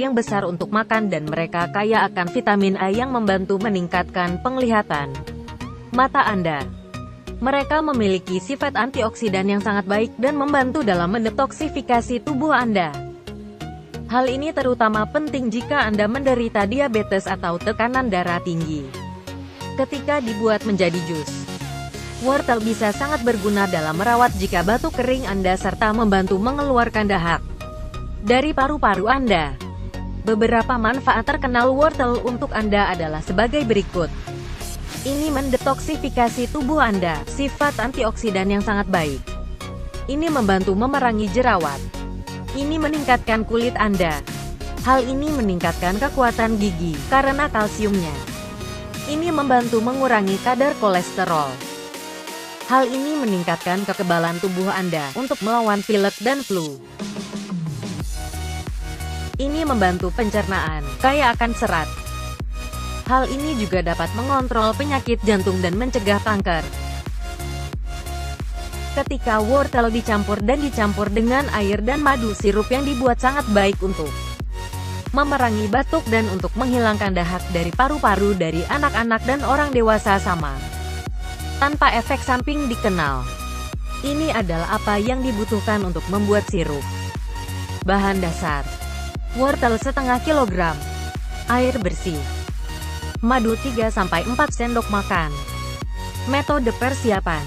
yang besar untuk makan dan mereka kaya akan vitamin A yang membantu meningkatkan penglihatan mata Anda. Mereka memiliki sifat antioksidan yang sangat baik dan membantu dalam mendetoksifikasi tubuh Anda. Hal ini terutama penting jika Anda menderita diabetes atau tekanan darah tinggi. Ketika dibuat menjadi jus, wortel bisa sangat berguna dalam merawat jika batuk kering Anda serta membantu mengeluarkan dahak dari paru-paru Anda. Beberapa manfaat terkenal wortel untuk Anda adalah sebagai berikut. Ini mendetoksifikasi tubuh Anda, sifat antioksidan yang sangat baik. Ini membantu memerangi jerawat. Ini meningkatkan kulit Anda. Hal ini meningkatkan kekuatan gigi, karena kalsiumnya. Ini membantu mengurangi kadar kolesterol. Hal ini meningkatkan kekebalan tubuh Anda untuk melawan pilek dan flu. Ini membantu pencernaan, kaya akan serat. Hal ini juga dapat mengontrol penyakit jantung dan mencegah kanker. Ketika wortel dicampur dengan air dan madu, sirup yang dibuat sangat baik untuk memerangi batuk dan untuk menghilangkan dahak dari paru-paru dari anak-anak dan orang dewasa sama tanpa efek samping dikenal. Ini adalah apa yang dibutuhkan untuk membuat sirup. Bahan dasar: wortel setengah kilogram, air bersih, madu 3-4 sendok makan. Metode persiapan: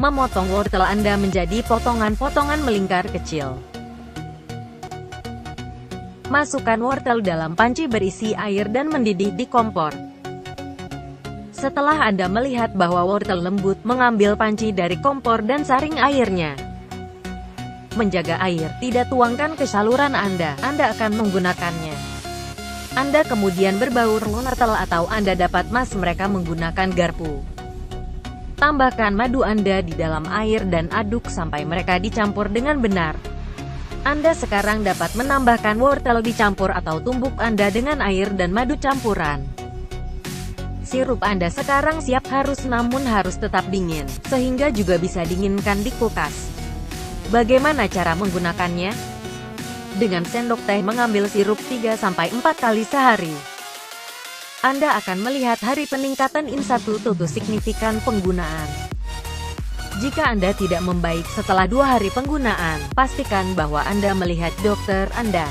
memotong wortel Anda menjadi potongan-potongan melingkar kecil. Masukkan wortel dalam panci berisi air dan mendidih di kompor. Setelah Anda melihat bahwa wortel lembut, mengambil panci dari kompor dan saring airnya. Menjaga air tidak tuangkan ke saluran Anda akan menggunakannya. Anda kemudian berbaur wortel atau Anda dapat mereka menggunakan garpu. Tambahkan madu Anda di dalam air dan aduk sampai mereka dicampur dengan benar. Anda sekarang dapat menambahkan wortel dicampur atau tumbuk Anda dengan air dan madu campuran. Sirup Anda sekarang siap, namun harus tetap dingin, sehingga juga bisa dinginkan di kulkas. Bagaimana cara menggunakannya? Dengan sendok teh mengambil sirup 3-4 kali sehari. Anda akan melihat peningkatan in-1 signifikan penggunaan. Jika Anda tidak membaik setelah 2 hari penggunaan, pastikan bahwa Anda melihat dokter Anda.